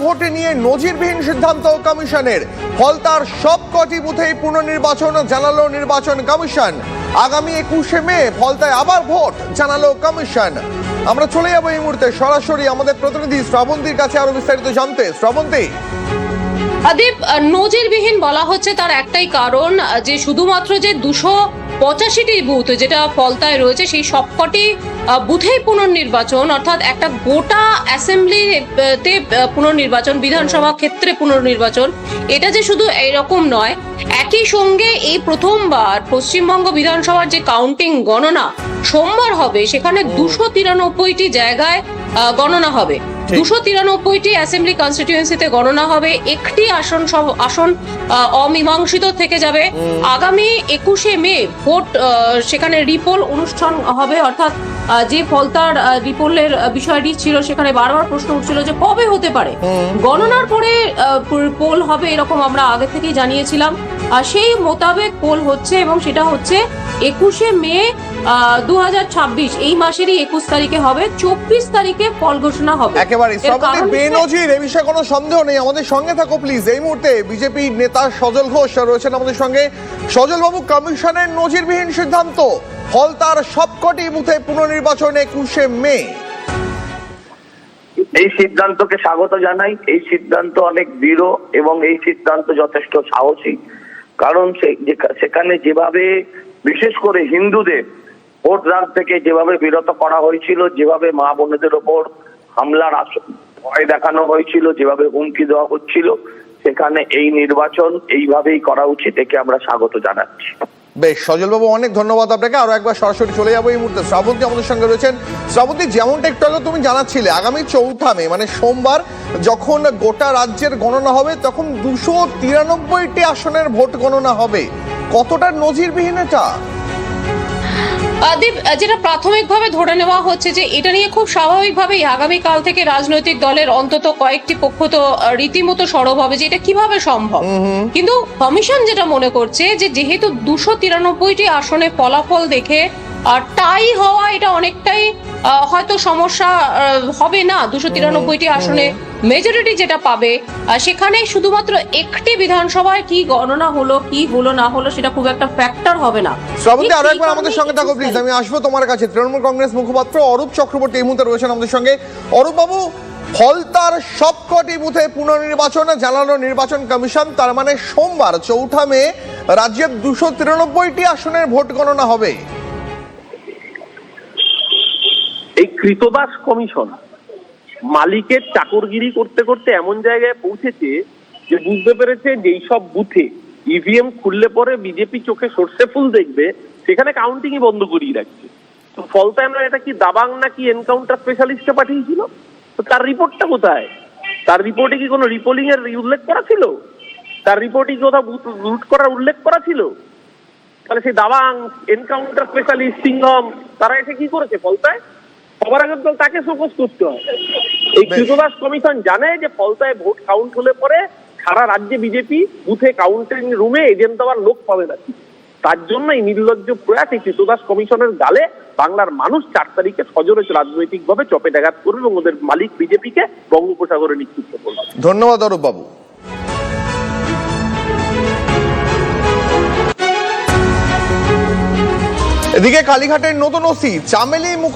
ভোটে নিয়ে নজিরবিহীন সিদ্ধান্ত কমিশনের। ফলতার সবকটি বুথেই পুনর্নির্বাচন জানালো নির্বাচন কমিশন। আগামী 21শে মে ফলতায় আবার ভোট জানালো কমিশন। আমরা চলে যাবো এই মুহূর্তে সরাসরি আমাদের প্রতিনিধি শ্রাবন্তীর কাছে আরো বিস্তারিত জানতে। শ্রাবন্তী, আদিপ, নজিরবিহীন বলা হচ্ছে তার একটাই কারণ যে শুধুমাত্র যে 285টি বুথ যেটা ফলতায় রয়েছে সেই সবকটি বুথেই পুনর্নির্বাচন, অর্থাৎ একটা গোটা অ্যাসেম্বলিতে পুনর্নির্বাচন, বিধানসভা ক্ষেত্রে পুনর্নির্বাচন, এটা যে শুধু এইরকম নয়, একই সঙ্গে এই প্রথমবার পশ্চিমবঙ্গ বিধানসভার যে কাউন্টিং গণনা সোমবার হবে, সেখানে 293টি জায়গায় গণনা হবে। 293টি অ্যাসেম্বলি কনস্টিটিউয়েন্সিতে গণনা হবে। একটি আসন অমীমাংসিত থেকে যাবে। আগামী 21শে মে ভোট, সেখানে রিপোল অনুষ্ঠান হবে, অর্থাৎ যে ফলতার রিপোলের বিষয়টি ছিল সেখানে বারবার প্রশ্ন উঠছিল যে কবে হতে পারে। গণনার পরে পোল হবে এরকম আমরা আগে থেকেই জানিয়েছিলাম। সেই মোতাবেক পোল হচ্ছে এবং সেটা হচ্ছে 21শে মে 2026, এই মাসেরই 21 তারিখে হবে। 24 তারিখে ফল ঘোষণা হবে। একেবারে বেনজির, এই বিষয়ে কোনো সন্দেহ নেই। আমাদের সঙ্গে থাকো প্লিজ। এই মুহূর্তে বিজেপি নেতা সজল ঘোষ রয়েছেন আমাদের সঙ্গে। সজল বাবু, কমিশনের নজিরবিহীন সিদ্ধান্ত, ফলতার সবকটি বুথে পুনর্নির্বাচন 21শে মে। এই সিদ্ধান্তকে স্বাগত জানাই। এই সিদ্ধান্ত অনেক দৃঢ় এবং এই সিদ্ধান্ত যথেষ্ট সাহসী। কারণ সেখানে যেভাবে বিশেষ করে হিন্দুদের ভোট দান থেকে যেভাবে বিরত করা হয়েছিল, যেভাবে মা বোনেদের ওপর হামলার ভয় দেখানো হয়েছিল, যেভাবে হুমকি দেওয়া হচ্ছিল, সেখানে এই নির্বাচন এইভাবেই করা উচিত। একে আমরা স্বাগত জানাচ্ছি। বেশ, সজল বাবু অনেক ধন্যবাদ আপনাকে। আরো একবার সরাসরি চলে যাবো এই মুহূর্তে। শ্রাবন্তী আমাদের সঙ্গে রয়েছেন। শ্রাবন্তী, যেমনটা একটু আগে তুমি জানাচ্ছিলে, আগামী 4 মে মানে সোমবার যখন গোটা রাজ্যের গণনা হবে, তখন 293টি আসনের ভোট গণনা হবে। কতটা নজিরবিহীন এটা? দীপ, যেটা প্রাথমিকভাবে ধরে নেওয়া হচ্ছে যে এটা নিয়ে খুব স্বাভাবিকভাবেই আগামীকাল থেকে রাজনৈতিক দলের অন্তত কয়েকটি পক্ষ তো রীতিমতো সরব হবে যে এটা কিভাবে সম্ভব। কিন্তু কমিশন যেটা মনে করছে যে যেহেতু 293টি আসনে ফলাফল দেখে আর টাই হওয়া, এটা অনেকটাই হয়তো সমস্যা হবে না। 293টি আসনে মেজরিটি যেটা পাবে, সেখানে শুধুমাত্র একটি বিধানসভায় কি গণনা হলো কি হলো না হলো সেটা খুব একটা ফ্যাক্টর হবে না। শ্রাবন্তী, আরো একবার আমাদের সঙ্গে থাকো প্লিজ। আমি আসবো তোমার কাছে। তৃণমূল কংগ্রেস মুখপাত্র অরূপ চক্রবর্তী এই মুহূর্তে রয়েছেন আমাদের সঙ্গে। অরূপ বাবু, ফলতার সবকটি বুথে পুনর্নির্বাচন জানালো নির্বাচন কমিশন। তার মানে সোমবার 4 মে রাজ্যের 293টি আসনের ভোট গণনা হবে। এই কৃতদাস কমিশন মালিকের চাকরগিরি করতে করতে এমন জায়গায় পৌঁছেছে যে বুঝতে পেরেছে যে এইসব বুথে ইভিএম খুললে পরে বিজেপি চোখে সর্ষে ফুল দেখবে, সেখানে কাউন্টিংই বন্ধ করিয়ে রাখছে। তো ফলতায় আমরা এটা কি দাবাং নাকি এনকাউন্টার স্পেশালিস্টকে পাঠিয়েছিল? তো তার রিপোর্টটা কোথায়? তার রিপোর্টে কি কোনো রিপোলিং এর উল্লেখ করা ছিল? তার রিপোর্টে কি কোথাও বুথ লুট করার উল্লেখ করা ছিল? তাহলে সেই দাবাং, এনকাউন্টার স্পেশালিস্ট, সিংহম, তারা এসে কি করেছে ফলতায়? সবার আগে তো তাকে ফোকাস করতে হয়। এই কৃতদাস কমিশন জানে যে ফলতায় ভোট কাউন্ট হলে পরে সারা রাজ্যে বিজেপি বুথে কাউন্টিং রুমে এজেন্ট দেওয়ার লোক পাবে না। তার জন্য এই নির্লজ্জ প্রয়াস, এই কৃতদাস কমিশনের গালে বাংলার মানুষ 4 তারিখে সজোরে রাজনৈতিকভাবে চপেটাঘাত করবে এবং ওদের মালিক বিজেপিকে বঙ্গোপসাগরে নিক্ষিপ্ত করবে। ধন্যবাদ অরূপ বাবু। এদিকে কালীঘাটের নতুন ওসি চামেলি